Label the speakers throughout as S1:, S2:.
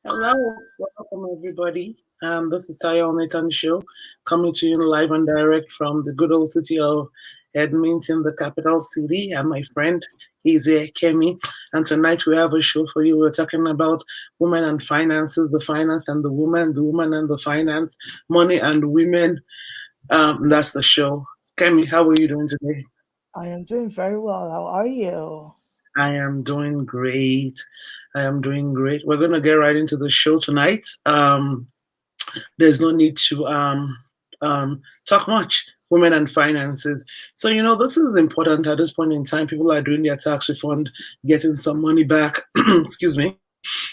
S1: Hello, welcome everybody. This is Tayo Nathan Show, coming to you live and direct from the good old city of Edmonton, the capital city. And my friend, he's here, Kemi. And tonight we have a show for you. We're talking about women and finances, the finance and the woman and the finance, money and women. That's the show. Kemi, how are you doing today?
S2: I am doing very well. How are you?
S1: I am doing great. I am doing great. We're gonna get right into the show tonight. There's no need to talk much. Women and finances. So, this is important at this point in time. People are doing their tax refund, getting some money back. Excuse me.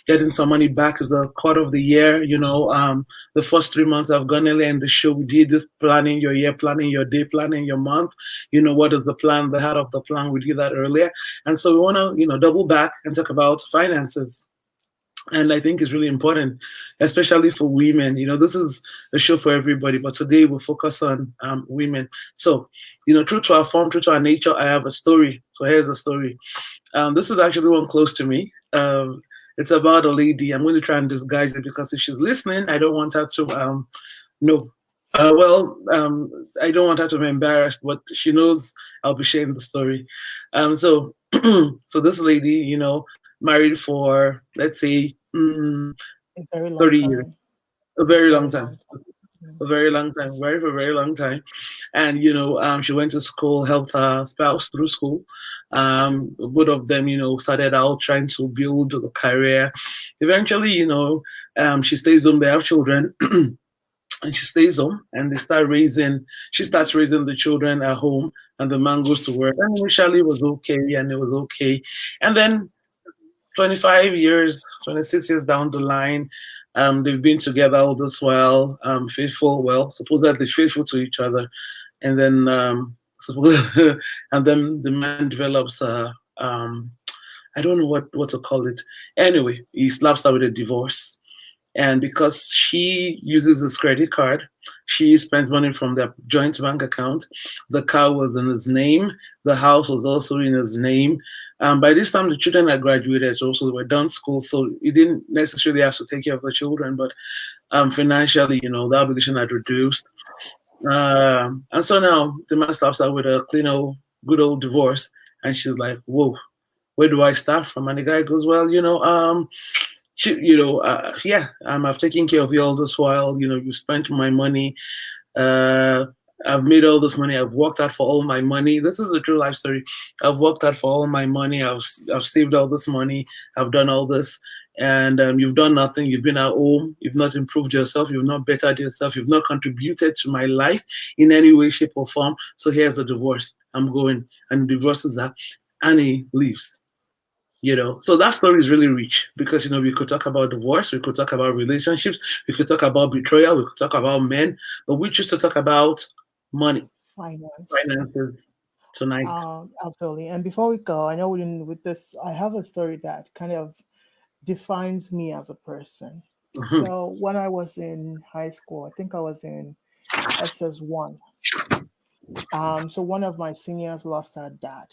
S1: Getting some money back is the quarter of the year. The first 3 months I've gone earlier in the show. We did this planning your year, planning your day, planning your month. What is the plan, the heart of the plan. We did that earlier. And so we want to, double back and talk about finances, and I think it's really important, especially for women. This is a show for everybody, but today we'll focus on women. So, true to our form, true to our nature, I have a story. So here's a story. This is actually one close to me. It's about a lady. I'm going to try and disguise it because if she's listening, I don't want her to know. I don't want her to be embarrassed, but she knows I'll be sharing the story. So, so this lady, married for, let's say,
S2: A very long
S1: 30 years,
S2: time.
S1: a
S2: A
S1: very long
S2: very
S1: time.
S2: long time. Mm.
S1: A very long time, married for a very long time. And, she went to school, helped her spouse through school. Both of them, started out trying to build a career. Eventually, she stays home, they have children. And she stays home and she starts raising the children at home, and the man goes to work. And initially it was okay, and it was okay. And then 25 years, 26 years down the line, they've been together all this while, faithful, well, supposedly faithful to each other. And then, and then the man develops I don't know what to call it. Anyway, he slaps her with a divorce. And because she uses his credit card, she spends money from their joint bank account. The car was in his name. The house was also in his name. By this time, the children had graduated, also they were done school, so he didn't necessarily have to take care of the children. But financially, the obligation had reduced. And so now the man stops her with a clean old, good old divorce, and she's like, "Whoa, where do I start from?" And the guy goes, "Well, yeah, I've taken care of you all this while. You spent my money. Uh, I've made all this money. I've worked out for all my money. This is a true life story. I've worked out for all my money. I've saved all this money. I've done all this, and you've done nothing. You've been at home. You've not improved yourself. You've not bettered yourself. You've not contributed to my life in any way, shape, or form. So here's the divorce. I'm going." And the divorces her, and he leaves. So that story is really rich because we could talk about divorce, we could talk about relationships, we could talk about betrayal, we could talk about men, but we choose to talk about money,
S2: Finance.
S1: finances tonight.
S2: Absolutely. And before we go, I know we didn't with this, I have a story that kind of defines me as a person.
S1: Mhm.
S2: So when I was in high school, I think I was in SS1. So one of my seniors lost her dad.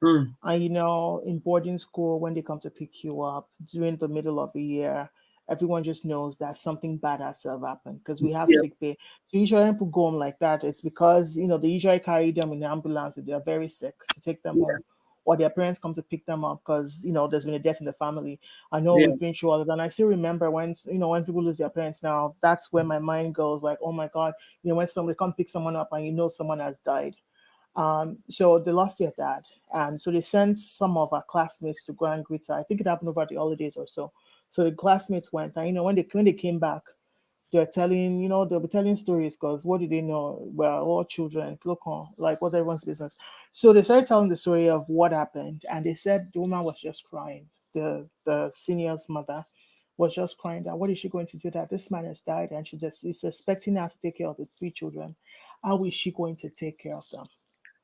S1: Mm.
S2: And in boarding school, when they come to pick you up during the middle of the year, everyone just knows that something bad has to have happened because we have
S1: Yeah,
S2: sick pay. So usually when people go home like that, it's because they usually carry them in the ambulance if they're very sick to take them
S1: yeah,
S2: home. Or their parents come to pick them up because there's been a death in the family. I know
S1: yeah.
S2: we've been through all of that. And I still remember when people lose their parents now, that's where my mind goes like, oh my God, when somebody come pick someone up and someone has died. So they lost their dad, and so they sent some of our classmates to go and greet her. I think it happened over the holidays or so. So the classmates went, and when they came back, they're telling, they'll be telling stories because what do they know? We're all children, look on, like what everyone's business. So they started telling the story of what happened, and they said the woman was just crying. The senior's mother was just crying that what is she going to do that this man has died and she just is expecting her to take care of the three children. How is she going to take care of them?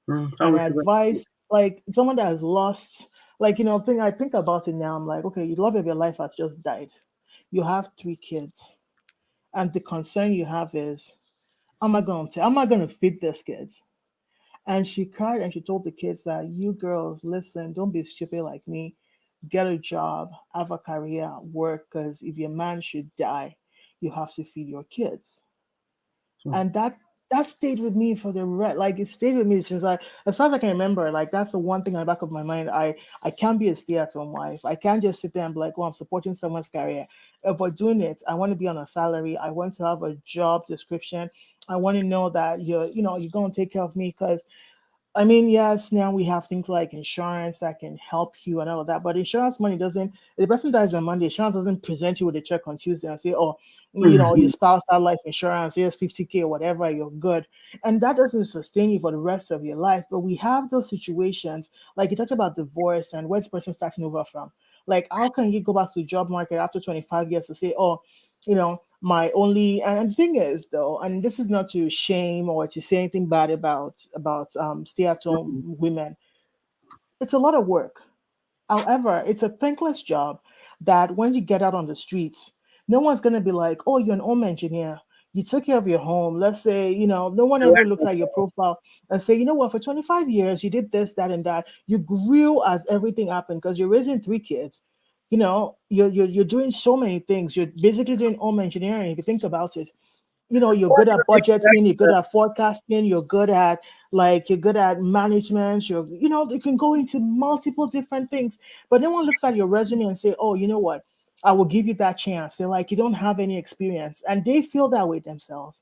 S1: How
S2: And
S1: we should.
S2: advice like someone that has lost like I think about it now. I'm like, okay, the love of your life has just died. You have three kids, and the concern you have is, am I gonna feed these kids? And she cried and she told the kids that, you girls, listen, don't be stupid like me. get a job, have a career, work, because if your man should die, you have to feed your kids.
S1: Hmm.
S2: And that stayed with me for the like it stayed with me since I, as far as I can remember. Like that's the one thing in the back of my mind. I can't be a stay-at-home wife. I can't just sit there and be like, oh, I'm supporting someone's career. If we're doing it, I want to be on a salary. I want to have a job description. I want to know that you're going to take care of me. Because I mean, yes, now we have things like insurance that can help you and all of that, but insurance money doesn't, if the person dies on Monday, insurance doesn't present you with a check on Tuesday and say, oh, your
S1: Mhm.
S2: spouse had life insurance, here's 50K or whatever, you're good. And that doesn't sustain you for the rest of your life. But we have those situations, like you talked about divorce and where's the person starting over from? Like, how can you go back to the job market after 25 years to say, oh, my only, and the thing is though, and this is not to shame or to say anything bad about stay-at-home women. It's a lot of work. However, it's a thankless job that when you get out on the streets, no one's going to be like, oh, you're an home engineer. You took care of your home. Let's say, no one ever looked at your profile and say, you know what, for 25 years, you did this, that, and that. You grew as everything happened because you're raising three kids. You're doing so many things. You're basically doing home engineering if you think about it. You're good at budgeting, you're good at forecasting, you're good at management, you can go into multiple different things. But no one looks at your resume and say, oh, you know what, I will give you that chance. They're like, you don't have any experience, and they feel that way themselves.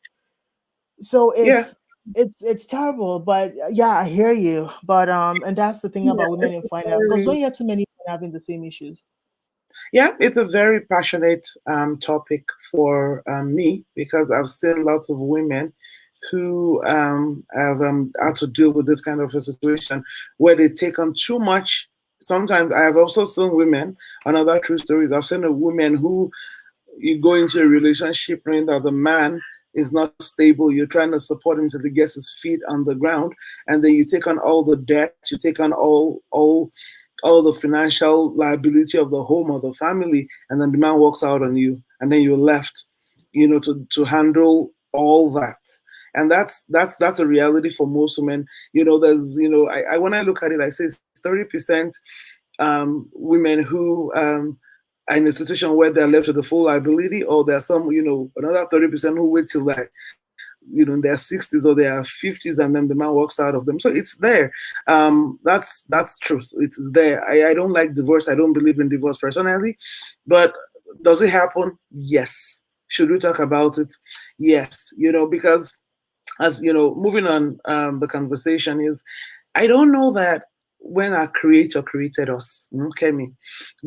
S2: So
S1: Yeah.
S2: it's terrible. But yeah, I hear you. But and that's the thing
S1: Yeah,
S2: about women
S1: it's
S2: in finance, because
S1: very,
S2: don't you have too many women having the same issues?
S1: yeah, it's a very passionate topic for me because I've seen lots of women who have had to deal with this kind of a situation where they take on too much. Sometimes I have also seen women, another true stories, I've seen a woman who you go into a relationship knowing that the man is not stable. You're trying to support him till he gets his feet on the ground, and then you take on all the debt. You take on all the financial liability of the home or the family, and then the man walks out on you, and then you're left, to handle all that. And that's a reality for most women. There's I when I look at it, I say 30% women who are in a situation where they're left with the full liability, or there are some, another 30% who wait till like, in their 60s or their 50s, and then the man walks out of them. So it's there. That's true. It's there. I don't like divorce. I don't believe in divorce personally, but does it happen? Yes. Should we talk about it? Yes. Because as moving on, the conversation is, I don't know that when our creator created us, Kemi,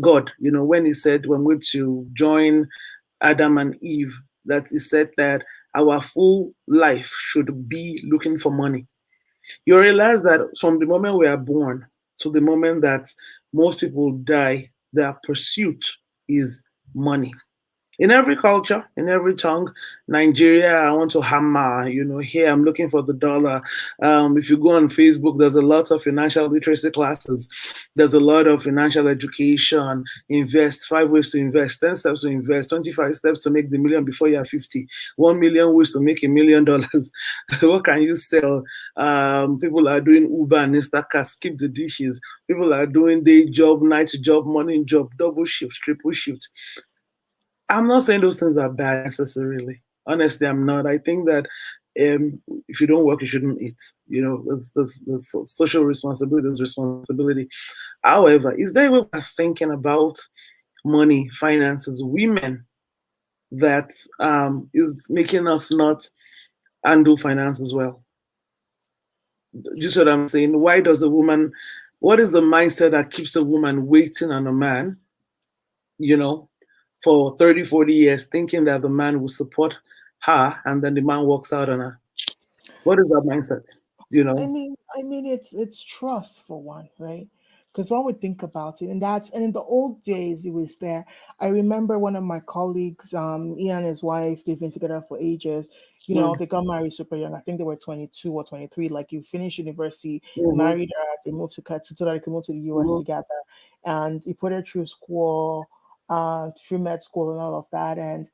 S1: God, when he said when we're to join Adam and Eve, that he said that our full life should be looking for money. You realize that from the moment we are born to the moment that most people die, their pursuit is money. In every culture, in every tongue, Nigeria, I want to hammer, here I'm looking for the dollar. If you go on Facebook, there's a lot of financial literacy classes. There's a lot of financial education. Invest, 5 ways to invest, 10 steps to invest, 25 steps to make the million before you're 50, 1 million ways to make $1 million. What can you sell? People are doing Uber and Instacart, skip the dishes. People are doing day job, night job, morning job, double shift, triple shift. I'm not saying those things are bad necessarily. Honestly, I'm not. I think that if you don't work, you shouldn't eat. There's social responsibility, there's responsibility. However, is there a way we're thinking about money, finances, women that is making us not handle finance as well? Just what I'm saying. Why does a woman? What is the mindset that keeps a woman waiting on a man? You know, for 30, 40 years, thinking that the man will support her, and then the man walks out on her. What is that mindset? You
S2: I
S1: know?
S2: mean, I mean, it's trust for one, right? Because one would think about it, and in the old days, it was there. I remember one of my colleagues, he and his wife, they've been together for ages.
S1: Mm-hmm.
S2: They got married super young. I think they were 22 or 23. Like, you finished university,
S1: Mm-hmm.
S2: married her, they moved to so that they could move to the US
S1: Mm-hmm.
S2: together, and he put her through school, through med school and all of that, and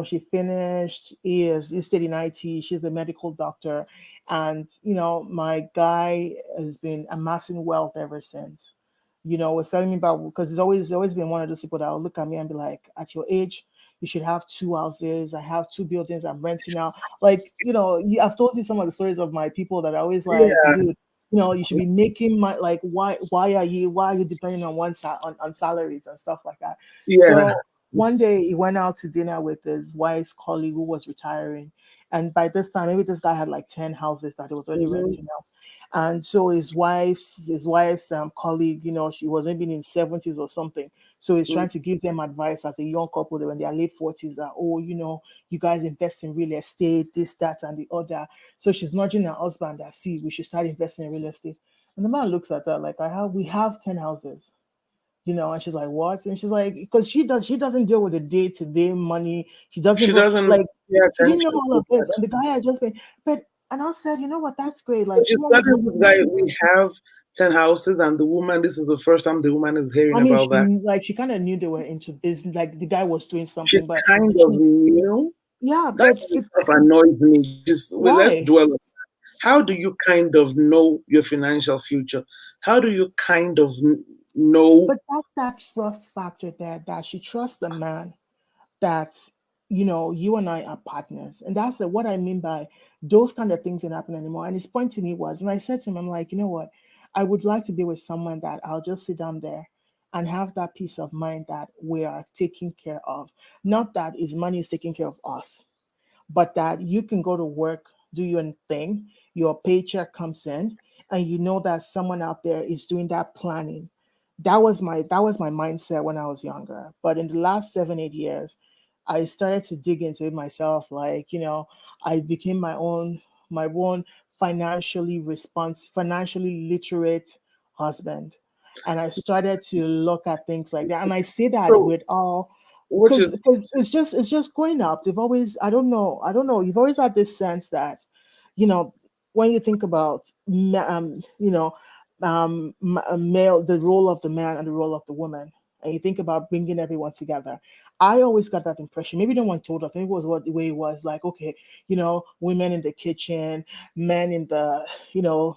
S2: she finished. He stayed in IT. She's a medical doctor, and my guy has been amassing wealth ever since. Was telling me about, because it's always been one of those people that will look at me and be like, at your age, you should have two houses. I have two buildings I'm renting out. Like, I've told you some of the stories of my people that are always like,
S1: Yeah,
S2: dude, you should be making my, like, why are you depending on on salaries and stuff like that.
S1: yeah.
S2: So one day he went out to dinner with his wife's colleague who was retiring. And by this time, maybe this guy had like 10 houses that he was already
S1: Mhm.
S2: renting out. And so his wife's colleague, she was maybe in 70s or something. So he's
S1: Mm.
S2: trying to give them advice as a young couple when they are late 40s that, oh, you guys invest in real estate, this, that, and the other. So she's nudging her husband that, see, we should start investing in real estate. And the man looks at her like, we have 10 houses. And she's like, what? And she's like, because she doesn't deal with the day-to-day money. She doesn't
S1: She
S2: even
S1: doesn't
S2: like,
S1: pay
S2: she didn't know
S1: attention
S2: all
S1: to
S2: of this.
S1: that.
S2: And the guy had just been, but, and I said, you know what, that's great.
S1: So
S2: Like,
S1: she's
S2: someone was
S1: telling
S2: looking
S1: this
S2: at
S1: guy,
S2: me.
S1: we have 10 houses, and the woman, this is the first time the woman is hearing
S2: I mean,
S1: about that.
S2: she kind of knew they were into business, like the guy was doing
S1: She
S2: something, but
S1: kind of
S2: she,
S1: knew.
S2: yeah,
S1: That
S2: but
S1: kind of
S2: it's
S1: stuff annoys me. Just, well, let's
S2: why?
S1: dwell on. How do you kind of know your financial future? How do you kind of know?
S2: But that's that trust factor there, that she trusts the man, that you and I are partners. And that's what I mean by those kind of things don't happen anymore. And his point to me was, and I said to him, I'm like, you know what? I would like to be with someone that I'll just sit down there and have that peace of mind that we are taken care of. Not that his money is taking care of us, but that you can go to work, do your thing, your paycheck comes in, and you know that someone out there is doing that planning. That was my mindset when I was younger. But in the last 7 8 years, I started to dig into it myself. Like, I became my own financially literate husband. And I started to look at things like that. And I say that
S1: So,
S2: with all,
S1: which
S2: because
S1: is,
S2: because it's just growing up. They've always, I don't know, you've always had this sense that, you know when you think about male, the role of the man and the role of the woman, and you think about bringing everyone together. I always got that impression. Maybe no one told us. Maybe it was what the way it was, like, okay, women in the kitchen, men in the,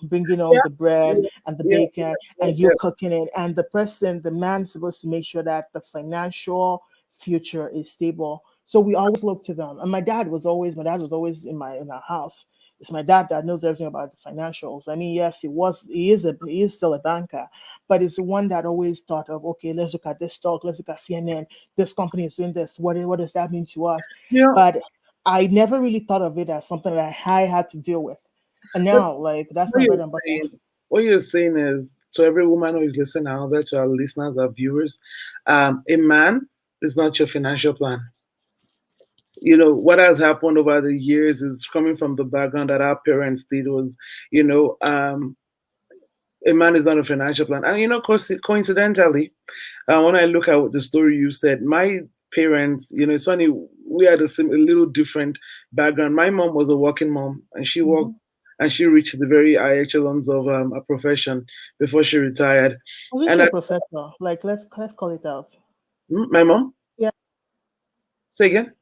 S2: bringing
S1: yeah,
S2: on the bread
S1: yeah,
S2: and the
S1: yeah,
S2: bacon,
S1: yeah,
S2: and you
S1: yeah.
S2: cooking it, and the man's supposed to make sure that the financial future is stable. So we always look to them. And my dad was always in our house. It's my dad that knows everything about the financials. I mean, yes, he is still a banker, but it's the one that always thought of, okay, let's look at this stock, let's look at CNN, this company is doing this. What does that mean to us?
S1: You know,
S2: But I never really thought of it as something that I had to deal with. And
S1: but
S2: now, like, that's
S1: what
S2: my
S1: you're
S2: bread and butter.
S1: saying, what you're saying is, to every woman who is listening out there, to our listeners, our viewers, a man is not your financial plan. What has happened over the years is coming from the background that our parents did was, you know, a man is not a financial plan. And coincidentally, when I look at the story you said, my parents, it's funny, we had a little different background. My mom was a working mom, and she
S2: Hmm.
S1: worked, and she reached the very high echelons of a profession before she retired.
S2: Wasn't
S1: And
S2: she a professor? Like, let's call it out.
S1: my mom,
S2: Yeah,
S1: say again.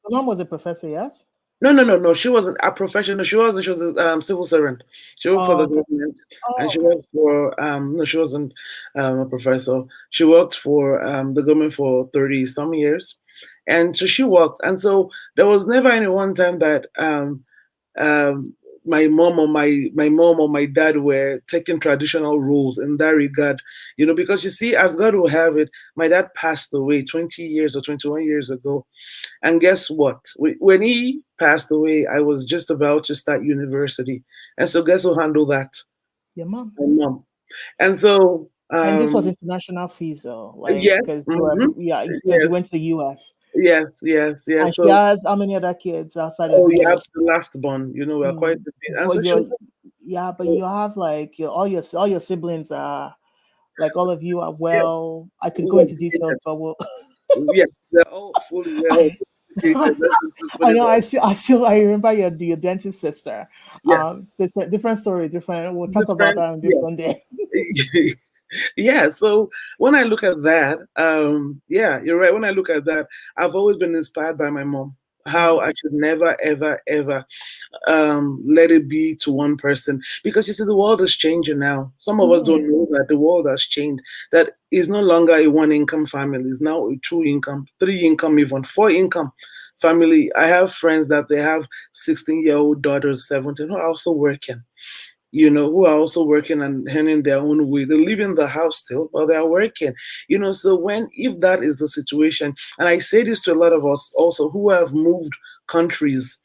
S2: my mom was a professor, yes?
S1: No, no, no, no. She wasn't a professional. She wasn't. She was a civil servant. She worked for
S2: Oh,
S1: the
S2: okay.
S1: government, and
S2: Oh,
S1: she
S2: okay.
S1: worked for. No, she wasn't a professor. She worked for the government for 30 some years, and so she worked. And so there was never any one time that um, my mom or my dad were taking traditional roles in that regard. Because you see, as God will have it, my dad passed away 20 years or 21 years ago, and guess what? When he passed away, I was just about to start university. And so, guess who handled that?
S2: Your mom.
S1: My mom. And so,
S2: And this was international fees, though, like,
S1: yes,
S2: because
S1: hmm,
S2: yeah, because you
S1: yes,
S2: went to the US.
S1: yes, yes,
S2: And
S1: yes.
S2: she
S1: So,
S2: has how many other kids outside of
S1: oh, you have
S2: you?
S1: the last born, we are quite
S2: Mm.
S1: a bit. And
S2: But
S1: so, she,
S2: yeah, but you have like all your siblings are, like, all of you are,
S1: yes,
S2: well, I could
S1: we
S2: go
S1: were
S2: into details,
S1: educated.
S2: but we'll
S1: Yes, they're all fully well educated. Let's put
S2: I
S1: it
S2: know,
S1: that
S2: I remember your dentist sister.
S1: Yes,
S2: It's a different story, different. We'll talk about
S1: different.
S2: that on a
S1: Yes.
S2: different day.
S1: Yeah, so when I look at that, yeah, you're right. When I look at that, I've always been inspired by my mom. how I should never, ever, ever let it be to one person. Because you see, the world is changing now. Some of us
S2: Yeah.
S1: don't know that the world has changed. That is no longer a one income family, it's now a two income, three income, even four income family. I have friends that they have 16-year-old daughters, 17, who are also working, who are also working and earning their own way. They live in the house still, but they are working. So if that is the situation, and I say this to a lot of us also who have moved countries,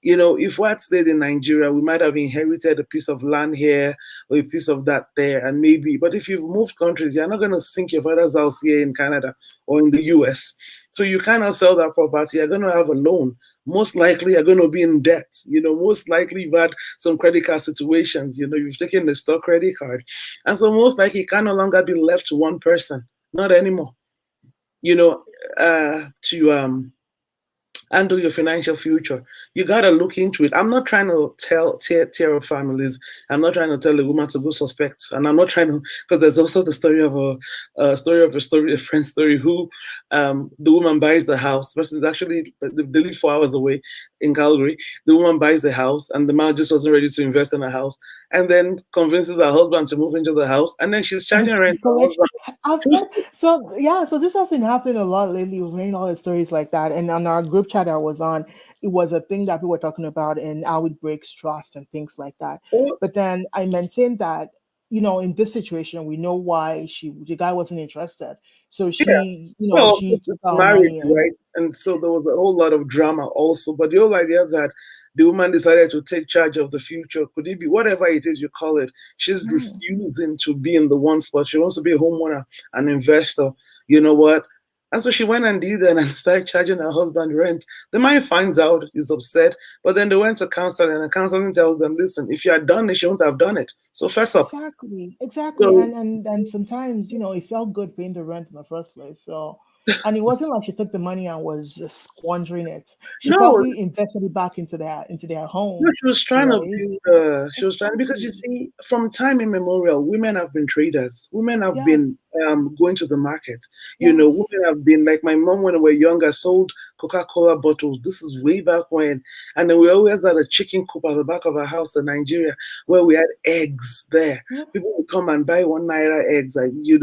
S1: if we had stayed in Nigeria, we might have inherited a piece of land here or a piece of that there, and maybe. But if you've moved countries, you're not going to sink your father's house here in Canada or in the US. So you cannot sell that property. You're going to have a loan. Most likely, you're going to be in debt. Most likely, you've had some credit card situations. You've taken the stock credit card. And so, most likely, it can no longer be left to one person. Not anymore. To handle your financial future. You gotta look into it. I'm not trying to tear up families. I'm not trying to tell a woman to go suspect, and I'm not trying to, because there's also the story of a friend story who, the woman buys the house. Person actually they live 4 hours away in Calgary. The woman buys the house, and the man just wasn't ready to invest in a house, and then convinces her husband to move into the house, and then she's
S2: And
S1: charging
S2: she
S1: rent. Her
S2: collect.
S1: husband.
S2: I've heard so yeah. So this has been happening a lot lately. We're hearing all the stories like that, and on our group chat I was on, it was a thing that people were talking about and how it breaks trust and things like that. But then I maintained that in this situation we know why the guy wasn't interested. So
S1: Well,
S2: she took
S1: it's
S2: our
S1: marriage,
S2: money and
S1: right? And so there was a whole lot of drama also. But the whole idea that the woman decided to take charge of the future, could it be whatever it is you call it? She's
S2: mm,
S1: refusing to be in the one spot. She wants to be a homeowner, an investor. You know what? And so she went and did that and started charging her husband rent. The man finds out, he's upset, but then they went to counseling, and the counseling tells them, listen, if you had done it, you wouldn't have done it. So fess up.
S2: exactly,
S1: So
S2: and sometimes it felt good paying the rent in the first place. So, and it wasn't like she took the money and was just squandering it. She
S1: no,
S2: probably invested it back into their
S1: no,
S2: home,
S1: she was trying to
S2: right?
S1: build. She was trying because you
S2: Exactly.
S1: see, from time immemorial, women have been traders. Women have been
S2: Yes.
S1: going to the market.
S2: Yes.
S1: Women have been like my mom when we were younger sold Coca-Cola bottles. This is way back when, and then we always had a chicken coop at the back of our house in Nigeria where we had eggs there.
S2: Yeah.
S1: People would come and buy 1 naira eggs, like
S2: Yeah.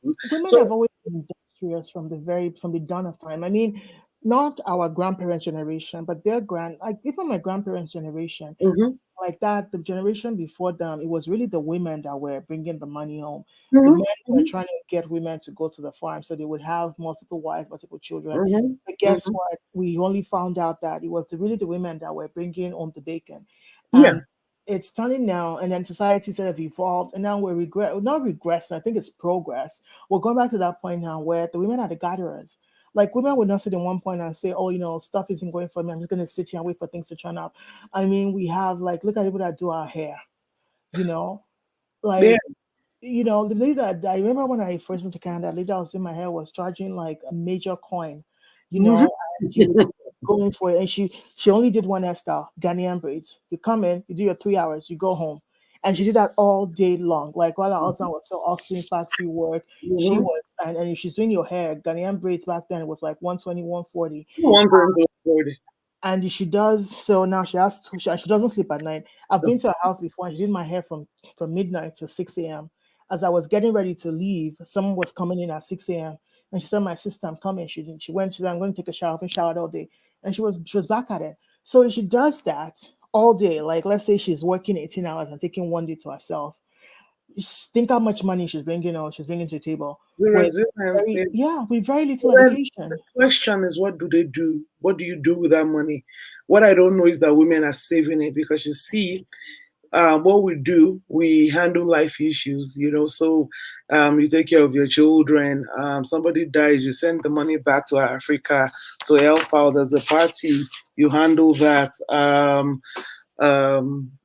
S2: Women have
S1: So,
S2: always been industrious from the dawn of time. I mean, not our grandparents' generation, but their like even my grandparents' generation,
S1: mhm,
S2: like that, the generation before them, it was really the women that were bringing the money home. The
S1: mhm,
S2: men were
S1: mhm,
S2: trying to get women to go to the farm so they would have multiple wives, multiple children.
S1: mhm,
S2: But guess
S1: mhm.
S2: what? We only found out that it was really the women that were bringing home the bacon.
S1: Yeah.
S2: And it's turning now, and then society sort of evolved, and now not regressing, I think it's progress. We're going back to that point now where the women are the gatherers. Like women would not sit in one point and say, "Oh, stuff isn't going for me. I'm just going to sit here and wait for things to turn up." I mean, we have like look at people that do our hair, you know,
S1: Yeah.
S2: like the lady that I remember when I first went to Canada, the lady that was doing my hair was charging like a major coin,
S1: Mhm.
S2: and you go in for it, and she only did one hairstyle, Ghanaian braids. You come in, you do your 3 hours, you go home, and she did that all day long. Like while her husband was still hustling factory work, she
S1: Mhm.
S2: was, and if she's doing your hair, Ghanaian braids back then it was like 120, 140.
S1: One thing to avoid it.
S2: And she does so now. She doesn't sleep at night. I've been to her house before, and she did my hair from midnight to 6 a.m. As I was getting ready to leave, someone was coming in at 6 a.m. and she said, "My sister, I'm coming." She didn't. She went. She said, "I'm going to take a shower." And showered all day, and she was back at it. So she does that all day. Like let's say she's working 18 hours and taking one day to herself. Just think how much money she's bringing to the table
S1: The
S2: with
S1: resilience.
S2: with very
S1: So
S2: little
S1: then the
S2: education.
S1: question is, what do they do? What do you do with that money? What I don't know is that women are saving it because you see, what we do, we handle life issues, So you take care of your children. Somebody dies, you send the money back to Africa to help out. There's a party, you handle that.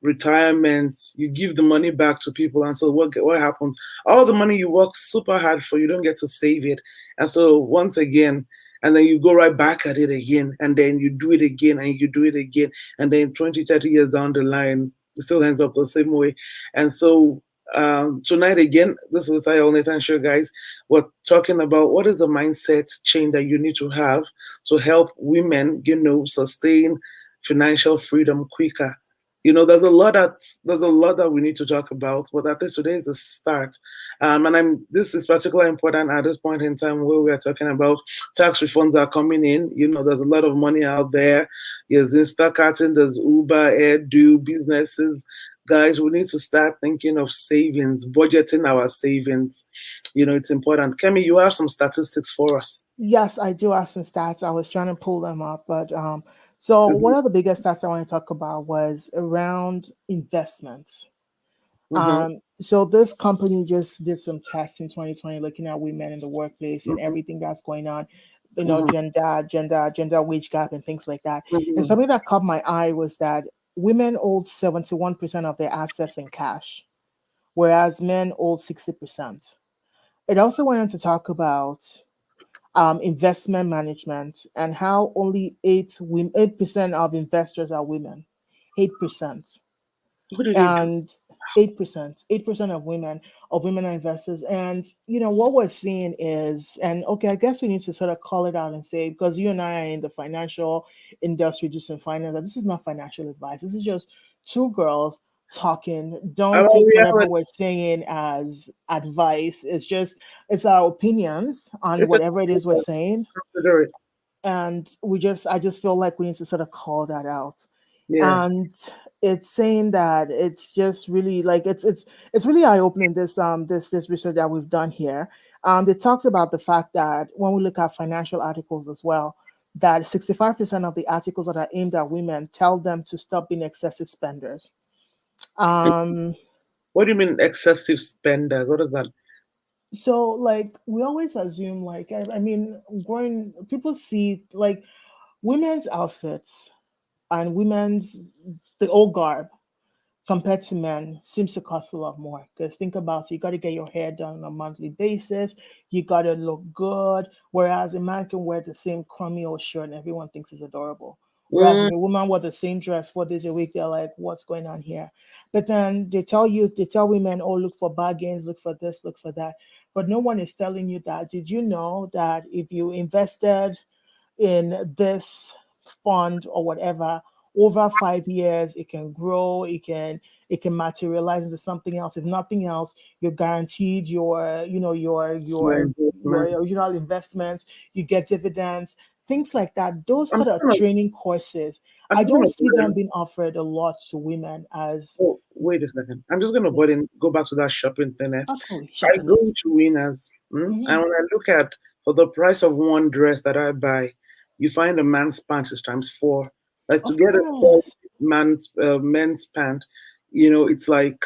S1: Retirement, you give the money back to people, and so what happens? All the money you work super hard for, you don't get to save it, and so once again, and then you go right back at it again, and then you do it again, and you do it again, and then 20, 30 years down the line, it still ends up the same way, and so. Tonight again, this is Tayo Nathan Show, guys. We're talking about what is the mindset change that you need to have to help women, sustain financial freedom quicker. There's a lot that we need to talk about, but at least today is a start. And this is particularly important at this point in time where we are talking about tax refunds are coming in. There's a lot of money out there. There's Instacart, there's Uber, Edu, businesses. Guys, we need to start thinking of savings, budgeting our savings. It's important. Kemi, you have some statistics for us.
S2: Yes, I do have some stats. I was trying to pull them up, but so one
S1: Mm-hmm.
S2: of the biggest stats I want to talk about was around investments.
S1: Mm-hmm.
S2: So this company just did some tests in 2020, looking at women in the workplace and
S1: Mm-hmm.
S2: everything that's going on,
S1: Mm-hmm.
S2: gender wage gap and things like that. And
S1: Mm-hmm.
S2: something that caught my eye was that women hold 71% of their assets in cash, whereas men hold 60%. It also went on to talk about investment management and how only 8% of investors are women. 8%.
S1: What did they do?
S2: And 8% of women are investors. And what we're seeing is, and okay, I guess we need to sort of call it out and say, because you and I are in the financial industry, just in finance, that this is not financial advice. This is just two girls talking. Don't
S1: Our
S2: take whatever
S1: reality,
S2: we're saying as advice. It's our opinions on
S1: if it's
S2: whatever it is we're saying.
S1: consider it.
S2: And I just feel like we need to sort of call that out.
S1: Yeah.
S2: And it's saying that it's just really like it's really eye-opening, this research that we've done here. They talked about the fact that when we look at financial articles as well, that 65% of the articles that are aimed at women tell them to stop being excessive spenders. um
S1: What do you mean excessive spender? What is that?
S2: so like we always assume, like I mean, growing people see like women's outfits and women's the old garb compared to men seems to cost a lot more, because think about it, you got to get your hair done on a monthly basis, you got to look good, whereas a man can wear the same crummy old shirt and everyone thinks it's adorable, whereas
S1: Mm,
S2: if a woman wore the same dress 4 days a week, they're like, what's going on here? But then they tell women, oh, look for bargains, look for this, look for that, but no one is telling you that. Did you know that if you invested in this fund or whatever, over 5 years it can grow, it can materialize into something else? If nothing else, you're guaranteed your
S1: my investment.
S2: your original investments, you get dividends, things like that. Those
S1: I'm
S2: sort of
S1: gonna,
S2: training courses,
S1: I'm
S2: I
S1: just
S2: don't
S1: gonna
S2: see them being offered a lot to women as
S1: oh, wait a second. I'm just gonna
S2: yeah,
S1: go back to that shopping thing.
S2: absolutely
S1: I
S2: shopping,
S1: go
S2: yes.
S1: to Winners,
S2: Hmm.
S1: and when I look at for the price of one dress that I buy, you find a man's pants is times four. Like to
S2: Of
S1: get a full
S2: course.
S1: men's pant, it's like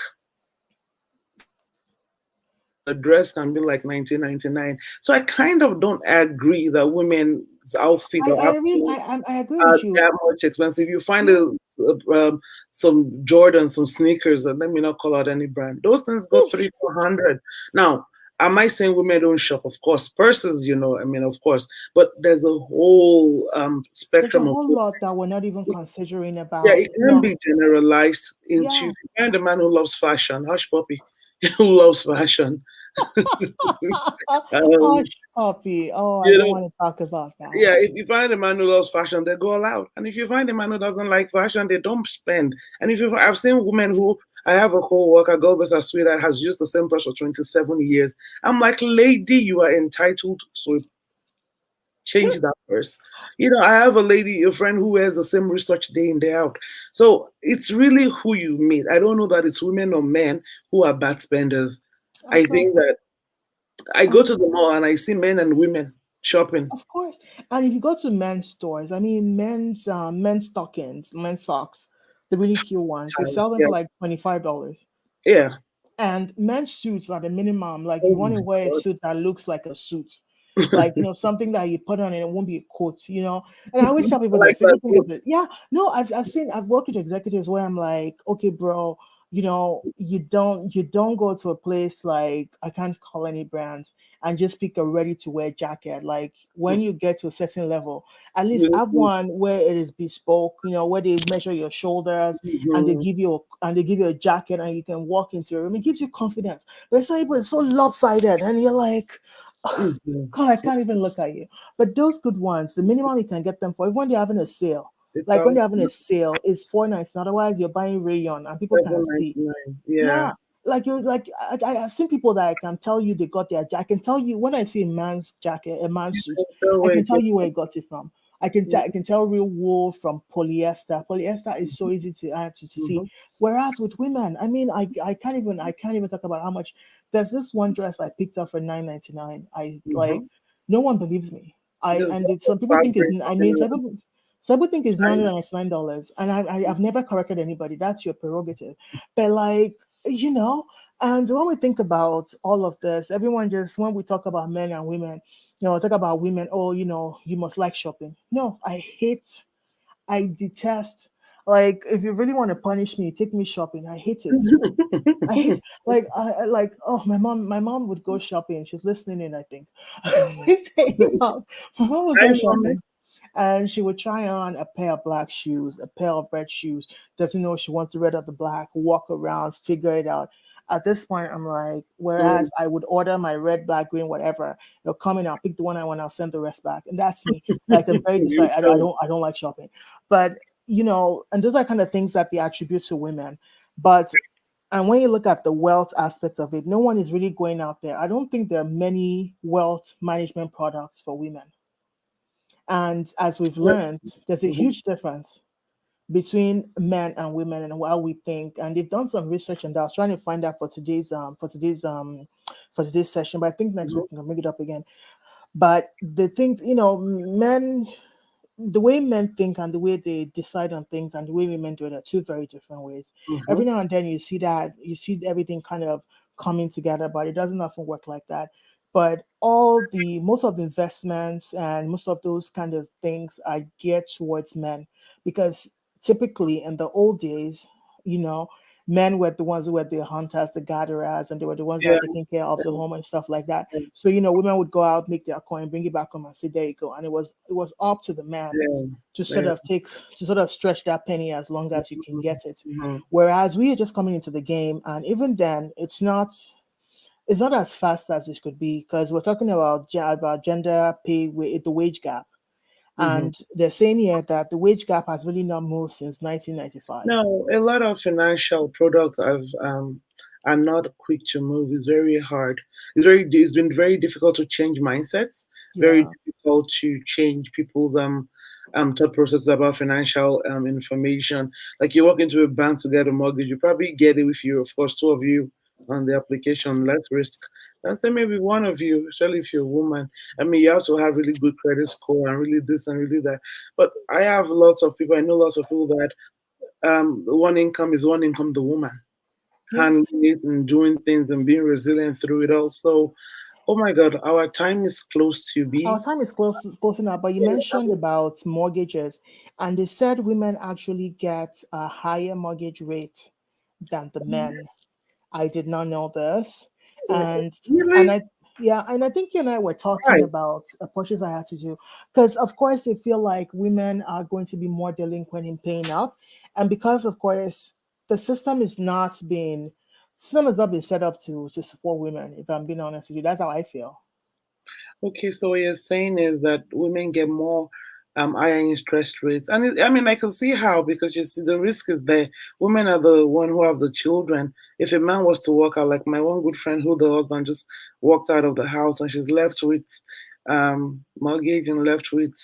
S1: a dress can be like 1999. So I kind of don't agree that women's outfit
S2: I
S1: or
S2: I really
S1: outfit
S2: I agree
S1: are
S2: with you.
S1: that much expensive. You find
S2: Yeah.
S1: some Jordan, some sneakers, and let me not call out any brand. Those things go 300, 400. Now, am I saying women don't shop? Of course, purses, of course, but there's a whole
S2: There's a
S1: spectrum of.
S2: whole lot that we're not even considering
S1: Yeah,
S2: about.
S1: it can be generalized into
S2: Yeah.
S1: if you find a man who loves fashion, hush puppy, who loves fashion. um,
S2: Hush, puppy. Oh, I
S1: you
S2: don't
S1: know,
S2: want to talk about that.
S1: yeah, if you find a man who loves fashion, they go all out. And if you find a man who doesn't like fashion, they don't spend. And I've seen women who I have a co-worker, God bless her sweetheart, has used the same purse for 27 years. I'm like, lady, you are entitled to change that purse. I have a lady, a friend who wears the same research day in, day out. So it's really who you meet. I don't know that it's women or men who are bad spenders. I
S2: Okay.
S1: think that I go to
S2: Um,
S1: the mall and I see men and women shopping.
S2: of course. And if you go to men's stores, I mean, men's stockings, men's socks, the really cute ones, they sell them
S1: Yeah,
S2: for like $25.
S1: yeah.
S2: And men's suits are the minimum. Like
S1: Oh
S2: you want
S1: my
S2: to wear a
S1: God.
S2: suit that looks like a suit, like something that you put on and it won't be a coat. And I always tell
S1: I
S2: people
S1: like
S2: this, if
S1: that
S2: you think
S1: too.
S2: of it, yeah, no, I've worked with executives where I'm like, okay, bro, you don't go to a place like, I can't call any brands, and just pick a ready to wear jacket. Like when you get to a certain level, at least have one where it is bespoke, where they measure your shoulders, and they
S1: Mhm.
S2: give you a jacket, and you can walk into a room. It gives you confidence. But some people, it's so lopsided, and you're like,
S1: Mhm.
S2: God, I can't even look at you. But those good ones, the minimum you can get them for, even when they're having a sale,
S1: It's
S2: like when
S1: all
S2: they're having a sale, it's 4.99. Otherwise, you're buying rayon and people can see.
S1: 7.99. Yeah.
S2: Yeah, I've seen people that I can tell you they got their jacket. I can tell you when I see a man's jacket, a man's suit,
S1: So
S2: I can
S1: wait.
S2: tell you where he got it from. I can tell real wool from polyester. Polyester is so easy to see.
S1: Mm-hmm.
S2: Whereas with women, I mean, I can't even talk about how much. There's this one dress I picked up for 9.99. I
S1: Mm-hmm.
S2: like, no one believes me. I
S1: Just
S2: and it, some people think it's
S1: fabric,
S2: I
S1: you
S2: mean,
S1: know,
S2: some people think it's nine
S1: China.
S2: hundred $99, and I've never corrected anybody. That's your prerogative. But like, you know, and when we think about all of this, everyone just, when we talk about men and women, talk about women, oh, you must like shopping. No, I detest, like, if you really want to punish me, take me shopping. I hate it. I hate, like, like, oh, my mom would go shopping. She's listening in, I think. My mom would
S1: I
S2: go
S1: know.
S2: shopping, and she would try on a pair of black shoes, a pair of red shoes. Doesn't know she wants the red or the black. Walk around, figure it out. At this point, I'm like,
S1: Mm.
S2: whereas I would order my red, black, green, whatever. They'll come in, I'll pick the one I want, I'll send the rest back, and that's me. Like, I'm very
S1: You
S2: decided. I
S1: show.
S2: don't, I don't like shopping, but and those are kind of things that they attribute to women. But and when you look at the wealth aspect of it, no one is really going out there. I don't think there are many wealth management products for women. And as we've learned, there's a
S1: Mhm.
S2: huge difference between men and women and how we think. And they've done some research, and I was trying to find out for today's session, but I think next
S1: Mhm.
S2: week we can make it up again. But the thing, men, the way men think and the way they decide on things and the way women do it are two very different ways. Every
S1: Mhm.
S2: now and then you see everything kind of coming together, but it doesn't often work like that. But most of the investments and most of those kind of things are geared towards men, because typically in the old days, you know, men were the ones who were the hunters, the gatherers, and they were the ones that
S1: Yeah.
S2: were taking care of the home and stuff like that.
S1: Yeah.
S2: So, women would go out, make their coin, bring it back home, and say, "There you go." And it was up to the man
S1: Yeah.
S2: to sort
S1: Yeah.
S2: of stretch that penny as long as you can
S1: Mhm.
S2: get it.
S1: Mhm.
S2: Whereas we are just coming into the game, and even then, it's not as fast as it could be, because we're talking about gender pay, the wage gap,
S1: Mhm.
S2: and they're saying here that the wage gap has really not moved since 1995.
S1: No, a lot of financial products are not quick to move. It's very hard. It's been very difficult to change mindsets. Very
S2: Yeah.
S1: difficult to change people's thought process about financial information. Like you walk into a bank to get a mortgage, you probably get it with you, of course, two of you on the application, less risk. And say maybe one of you, especially if you're a woman. I mean, you have to have really good credit score and really this and really that. But I have lots of people. I know lots of people that one income is one income the woman
S2: Yeah.
S1: handling it and doing things and being resilient through it all. So, oh my God, our time is close to
S2: Our
S1: be.
S2: time is close enough, but you mentioned about mortgages, and they said women actually get a higher mortgage rate than the men. I did not know this, and and
S1: Really?
S2: I yeah, and I think you and I were talking
S1: Right.
S2: about a purchase I had to do, because of course they feel like women are going to be more delinquent in paying up, and because of course the system has not been set up to support women. If I'm being honest with you, that's how I feel.
S1: Okay, so what you're saying is that women get more higher interest rates, and I mean, I can see how, because you see the risk is there. Women are the one who have the children. If a man was to walk out, like my one good friend, who the husband just walked out of the house, and she's left with mortgage and left with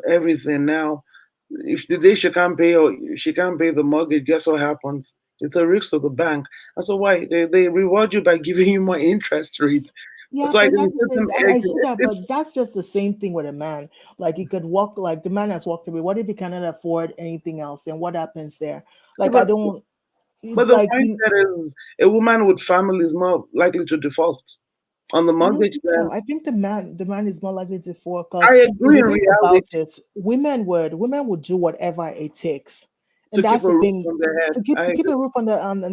S1: everything. Now, if the day she can't pay the mortgage, guess what happens? It's a risk to the bank, and so why they reward you by giving you more interest rate.
S2: Yeah,
S1: So I
S2: but
S1: can
S2: that's the
S1: certain
S2: thing. I
S1: age.
S2: see that, but that's just the same thing with a man. Like he could walk, like the man has walked away. What if he cannot afford anything else? Then what happens there? Like I
S1: but
S2: don't
S1: but the
S2: like
S1: mindset is a woman with family is more likely to default on the
S2: I don't
S1: mortgage
S2: think
S1: than
S2: so. I think the man is more likely to fall, because
S1: I
S2: if
S1: agree
S2: you
S1: in
S2: think about
S1: reality.
S2: it, women would do whatever it takes, And
S1: keep
S2: that's
S1: a
S2: the
S1: roof
S2: thing,
S1: on their head.
S2: to
S1: I
S2: keep
S1: agree.
S2: a roof on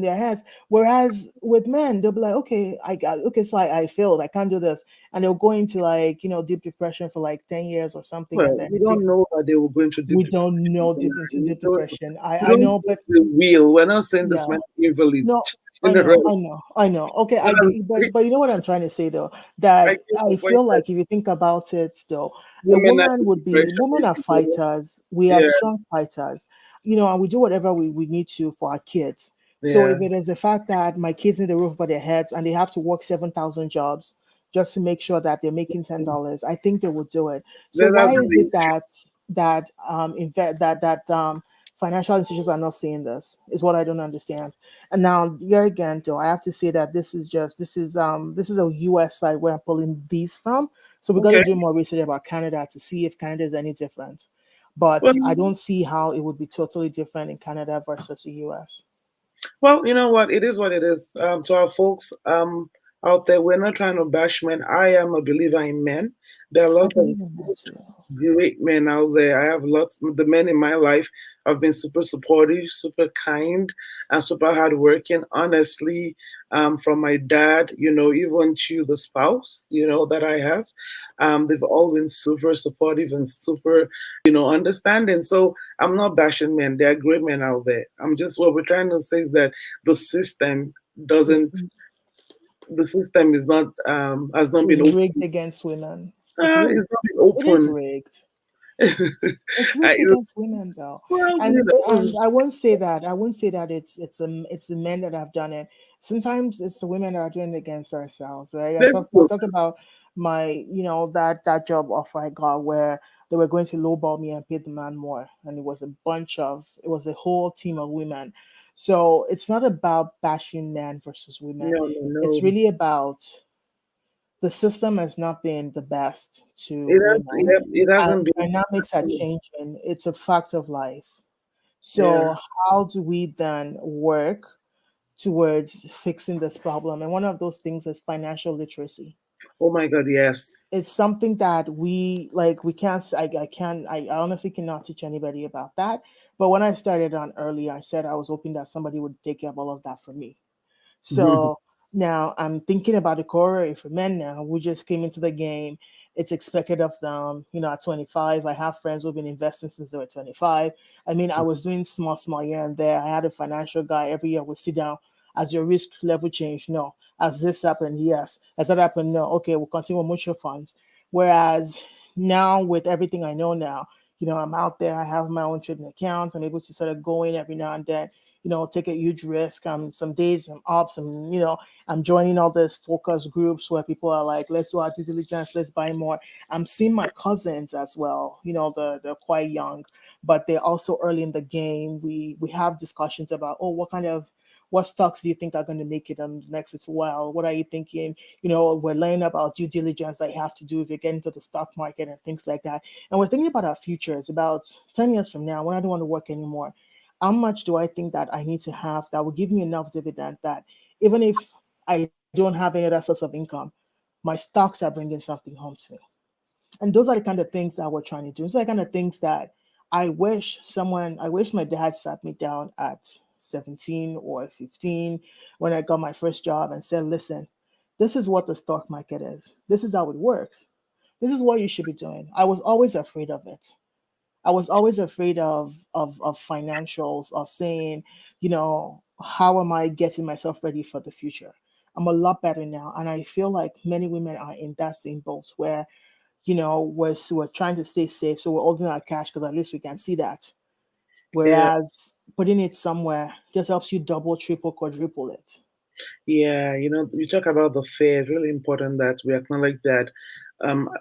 S2: their heads. Whereas with men, they'll be like, okay, I got okay, so I failed, I can't do this, and they'll go into like deep depression for like 10 years or something, and
S1: Well,
S2: then
S1: we
S2: it
S1: don't
S2: takes.
S1: know that they will go into deep
S2: We
S1: depression.
S2: don't know
S1: You
S2: deep into deep depression. I
S1: don't
S2: know, but
S1: the will. We're not saying this
S2: yeah.
S1: man invalid
S2: No, I know,
S1: generally.
S2: I know, I know. Okay,
S1: But
S2: but you know what I'm trying to say though,
S1: I
S2: that
S1: get the
S2: I
S1: point
S2: feel
S1: that
S2: like if you think about it though, a
S1: women are
S2: woman
S1: in
S2: would be
S1: depression.
S2: women are fighters. We are
S1: Yeah,
S2: strong fighters, and we do whatever we need to for our kids. So
S1: yeah.
S2: if it is the fact that my kids need a roof over their heads and they have to work 7,000 jobs just to make sure that they're making $10, I think they will do it. So
S1: That's
S2: why is
S1: the
S2: it that financial institutions are not seeing this? Is what I don't understand. And now here again, though, I have to say that this is a US side where I'm pulling these from. So we got to
S1: okay.
S2: do more research about Canada to see if Canada is any different. But
S1: Well,
S2: I don't see how it would be totally different in Canada versus the US.
S1: well, you know what? It is what it is. To our folks out there, we're not trying to bash men. I am a believer in men. There are
S2: I
S1: lots of
S2: believe in that too.
S1: great men out there. I have lots. The men in my life have been super supportive, super kind, and super hardworking. Honestly, from my dad, even to the spouse, that I have, they've all been super supportive and super, understanding. So I'm not bashing men. There are great men out there. I'm just what we're trying to say is that the system
S2: It's,
S1: doesn't. The system is not has not
S2: it's
S1: been
S2: rigged
S1: open.
S2: against women. It's rigged.
S1: It's not been
S2: It is
S1: open.
S2: rigged. It's rigged
S1: I,
S2: against women though,
S1: well,
S2: and I won't say that. I won't say that it's the men that have done it. Sometimes it's the women that are doing it against ourselves, right?
S1: that's
S2: I
S1: true.
S2: talked about my that job offer I got where they were going to lowball me and pay the man more, and it was a whole team of women. So it's not about bashing men versus women.
S1: No, no,
S2: It's
S1: no.
S2: really about the system has not been the best to
S1: It has,
S2: women,
S1: yeah, it
S2: and
S1: hasn't been.
S2: dynamics are changing. It's a fact of life.
S1: Yeah.
S2: So how do we then work towards fixing this problem? And one of those things is financial literacy.
S1: Oh my God, yes.
S2: It's something that we can't I can't I honestly cannot teach anybody about that. But when I started on earlier, I said I was hoping that somebody would take care of all of that for me. So now I'm thinking about the corollary for men now who just came into the game. It's expected of them, at 25. I have friends who've been investing since they were 25. I mean, I was doing small here and there. I had a financial guy every year would sit down. As your risk level change? No. As this happened? Yes. As that happened? No. Okay, we'll continue with mutual funds. Whereas now, with everything I know now, I'm out there, I have my own trading accounts. I'm able to sort of go in every now and then, take a huge risk. Some days I'm up, I'm joining all these focus groups where people are like, let's do our due diligence, let's buy more. I'm seeing my cousins as well. They're quite young, but they're also early in the game. We have discussions about, oh, what stocks do you think are going to make it on the next little while? What are you thinking? We're learning about due diligence that you have to do if you get into the stock market and things like that. And we're thinking about our futures, about 10 years from now when I don't want to work anymore. How much do I think that I need to have that will give me enough dividend that even if I don't have any other source of income, my stocks are bringing something home to me. And those are the kind of things that we're trying to do. Those are the kind of things that I wish my dad sat me down at 17 or 15 when I got my first job and said, listen, this is what the stock market is. This is how it works. This is what you should be doing. I was always afraid of it. I was always afraid of financials, of saying, how am I getting myself ready for the future? I'm a lot better now. And I feel like many women are in that same boat where, we're trying to stay safe. So we're holding our cash because at least we can see that.
S1: Yeah.
S2: Whereas putting it somewhere just helps you double, triple, quadruple it.
S1: Yeah, you talk about the fear. It's really important that we acknowledge that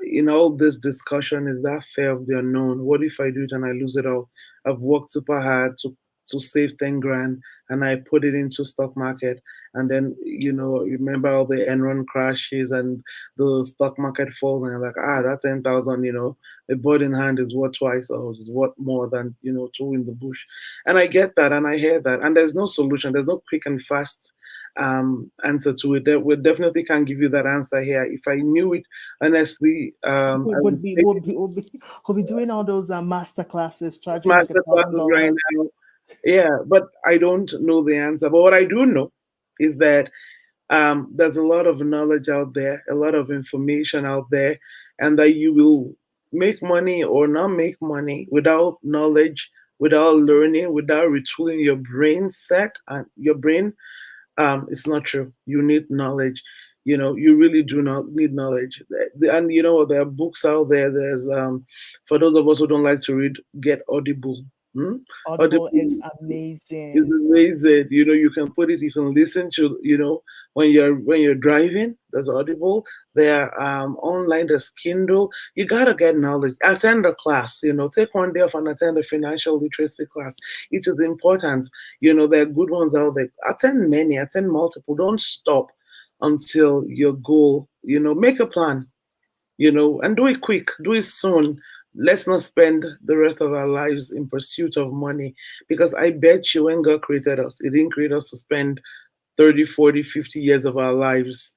S1: in all this discussion is that fear of the unknown. What if I do it and I lose it all? I've worked super hard to save 10 grand and I put it into stock market and then remember all the Enron crashes and the stock market falls and you're like, that 10,000, a bird in hand is worth twice or is worth more than, two in the bush. And I get that and I hear that. And there's no solution, there's no quick and fast answer to it. That we definitely can't give you that answer here. If I knew it, honestly, I
S2: Would
S1: would
S2: be
S1: take
S2: would be would be we'll be doing all those master classes, charging like a
S1: master
S2: thousand
S1: classes right
S2: dollars.
S1: now. Yeah, but I don't know the answer. But what I do know is that there's a lot of knowledge out there, a lot of information out there, and that you will make money or not make money without knowledge, without learning, without retooling your brain set and your brain. It's not true. You need knowledge. You really do not need knowledge. And you know what? There are books out there. There's for those of us who don't like to read, get Audible. Hmm?
S2: Audible is
S1: Audible is
S2: amazing.
S1: amazing. You can put it, you can listen to, when you're driving, there's Audible. There are online, there's Kindle. You gotta get knowledge. Attend a class, take one day off and attend a financial literacy class. It is important. There are good ones out there. Attend many, attend multiple. Don't stop until your goal, make a plan, and do it quick, do it soon. Let's not spend the rest of our lives in pursuit of money, because I bet you when God created us, He didn't create us to spend 30, 40, 50 years of our lives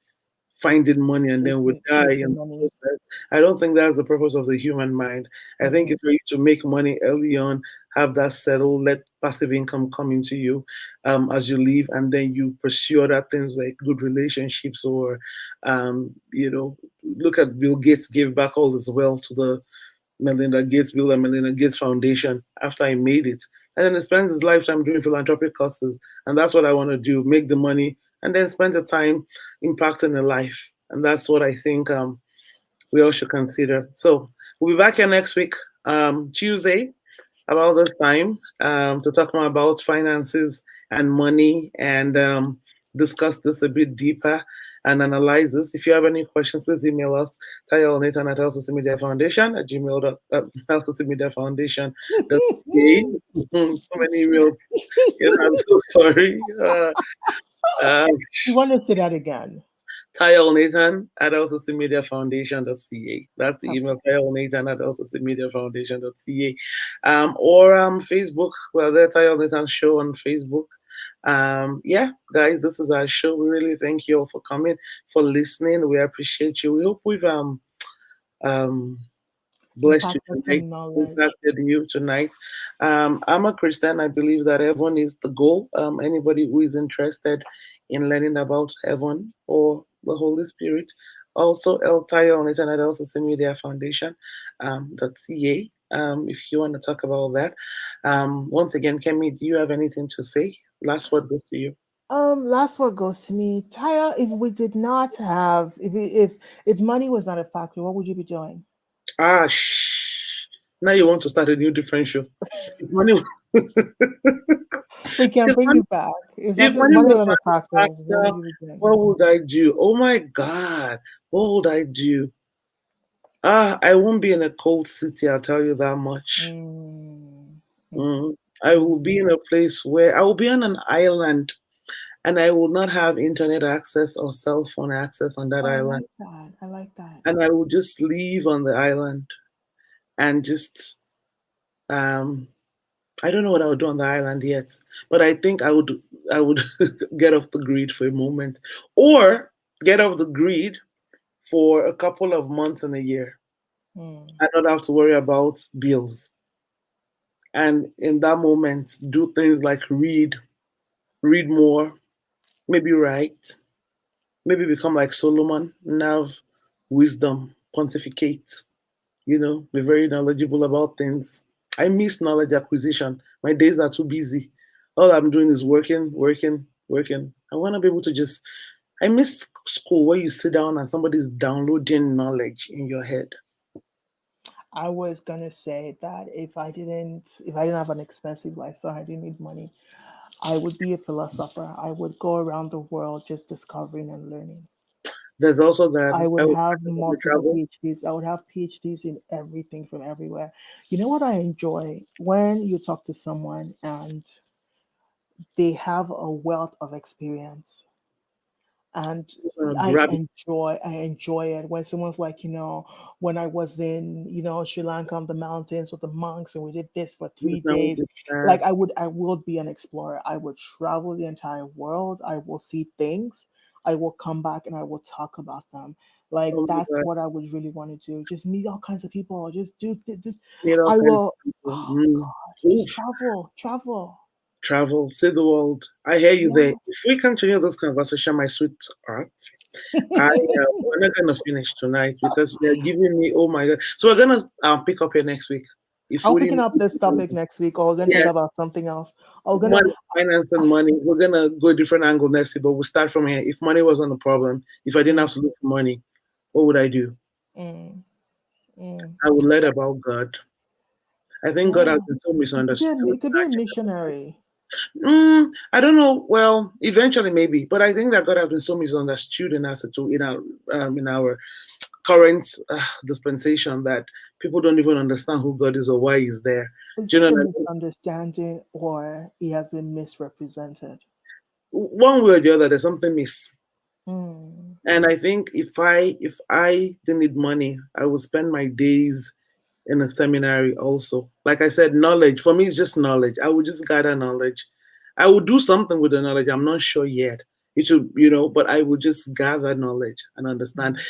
S1: finding money and then we die in
S2: Chasing
S1: the
S2: money.
S1: process. I don't think that's the purpose of the human mind. I think
S2: Mm-mm.
S1: it's for you to make money early on, have that settled, let passive income come into you as you leave, and then you pursue other things like good relationships or, look at Bill Gates gave back all his wealth to the Bill and Melinda Gates Foundation after I made it. And then he spends his lifetime doing philanthropic causes. And that's what I want to do, make the money and then spend the time impacting the life. And that's what I think we all should consider. So we'll be back here next week, Tuesday, about this time, to talk more about finances and money and discuss this a bit deeper and analyze this. If you have any questions, please email us, Nathan at LCC Media Foundation at gmail. LCC Media Foundation. .ca. So many emails. I'm so sorry. Uh,
S2: You want to say that again?
S1: Tayol Nathan at LCC Media Foundation.ca. That's the email,
S2: Okay.
S1: Tayol Nathan at LCC Media Foundation.ca. Or Facebook, well, the Tayol Nathan Show on Facebook. Yeah, guys, this is our show. We really thank you all for coming, for listening. We appreciate you. We hope we've um blessed you
S2: Impacted
S1: tonight,
S2: some knowledge.
S1: impacted you tonight. I'm a Christian. I believe that heaven is the goal. Anybody who is interested in learning about heaven or the Holy Spirit, also El Tayo on Internet, also send me their foundation, .ca. If you want to talk about that. Once again, Kemi, do you have anything to say? Last word goes to you.
S2: Last word goes to me. Taya, if we did not have, if money was not a factor, what would you be doing?
S1: Ah, now you want to start a new different show. If money,
S2: We can
S1: if
S2: bring
S1: money
S2: you back. If
S1: If
S2: something
S1: money
S2: money
S1: was
S2: was not a
S1: not
S2: factor,
S1: a
S2: what would
S1: factor,
S2: you be doing?
S1: what would I do? Oh my God, what would I do? I won't be in a cold city, I'll tell you that much.
S2: Mm, mm,
S1: Mm. I will be
S2: mm.
S1: in a place where I will be on an island and I will not have internet access or cell phone access on that
S2: Oh, I
S1: island.
S2: like that. I like that.
S1: And I will just live on the island and just, um, I don't know what I would do on the island yet, but I think I would get off the grid for a moment or get off the grid for a couple of months in a year
S2: Mm.
S1: and not have to worry about bills. And in that moment, do things like read more, maybe write, maybe become like Solomon and have wisdom, pontificate, be very knowledgeable about things. I miss knowledge acquisition. My days are too busy. All I'm doing is working, working, working. I want to be able to just, I miss school where you sit down and somebody's downloading knowledge in your head.
S2: I was gonna say that if I didn't have an expensive lifestyle, I didn't need money, I would be a philosopher. I would go around the world just discovering and learning.
S1: There's also that
S2: I would
S1: I would
S2: have
S1: the
S2: multiple
S1: travel.
S2: PhDs. I would have PhDs in everything from everywhere. You know what I enjoy? When you talk to someone and they have a wealth of experience, and
S1: Grab it.
S2: I enjoy it when someone's like, when I was in, Sri Lanka on the mountains with the monks and we did this for
S1: This
S2: three
S1: and we
S2: days.
S1: did that.
S2: Like I will be an explorer. I would travel the entire world. I will see things. I will come back and I will talk about them. Like
S1: Oh my
S2: that's
S1: God.
S2: what I would really want to do. Just meet all kinds of people. Just do.
S1: Meet all
S2: I
S1: kinds
S2: will.
S1: of people.
S2: Oh
S1: Mm.
S2: God, just
S1: Oof.
S2: travel, travel.
S1: travel, see the world. I hear you there.
S2: Yeah.
S1: If we continue this conversation, my sweetheart, we're not gonna finish tonight because you're giving me, oh my god. So we're gonna pick up here next week. If
S2: I'm
S1: we
S2: picking up this topic next week, or we're gonna
S1: yeah,
S2: talk about something else. Or we're gonna
S1: money, finance, and money. We're gonna go a different angle next week, but we'll start from here. If money wasn't a problem, if I didn't
S2: mm,
S1: have to look for money, what would I do?
S2: mm, mm.
S1: I would learn about God. I think God has
S2: Yeah.
S1: been so
S2: It could be
S1: misunderstood.
S2: it could be a missionary.
S1: I don't know. Well, eventually maybe, but I think that God has been so misunderstood in our in our current dispensation that people don't even understand who God is or why He's there.
S2: Is
S1: Do you
S2: it
S1: know
S2: a
S1: what I mean?
S2: misunderstanding or he has been misrepresented?
S1: One way or the other, there's something miss.
S2: Mm,
S1: And I think if I didn't need money, I would spend my days in a seminary also. Like I said, knowledge for me is just knowledge. I would just gather knowledge. I would do something with the knowledge. I'm not sure yet. It should, but I would just gather knowledge and understand.
S2: mm.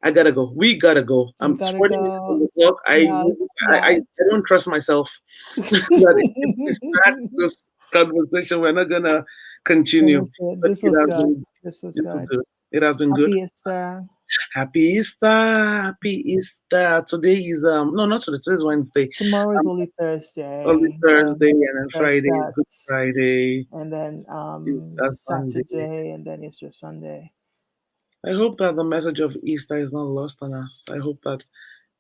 S1: I gotta go. We gotta go.
S2: We
S1: I'm
S2: gotta
S1: 40 minutes on
S2: go.
S1: the clock.
S2: Yes,
S1: I don't trust myself that if we start this conversation, we're not gonna continue.
S2: Finish it.
S1: But
S2: This was good. This was
S1: it was
S2: good.
S1: good. It has been good.
S2: Happy Easter.
S1: Happy Easter, happy Easter. Today is no, not today. Today is Wednesday.
S2: Tomorrow is
S1: Um,
S2: only
S1: only
S2: Thursday.
S1: Thursday and then
S2: First
S1: Friday is
S2: that,
S1: Good Friday.
S2: and then
S1: Easter Sunday.
S2: Saturday, and then Easter Sunday.
S1: I hope that the message of Easter is not lost on us. I hope that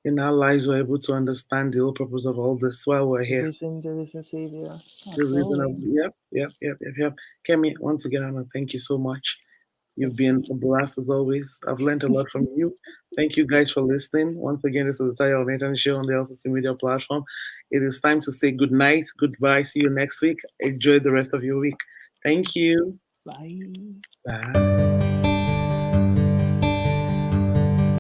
S1: in our lives we're able to understand the whole purpose of all this while we're here.
S2: The risen Savior.
S1: The reason of
S2: Absolutely.
S1: yep. Kemi, once again, I want to thank you so much. You've been a blast as always. I've learned a lot from you. Thank you guys for listening. Once again, this is the Tayo Nathan Show on the LCC Media platform. It is time to say good night, goodbye. See you next week. Enjoy the rest of your week. Thank you.
S2: Bye.
S1: Bye.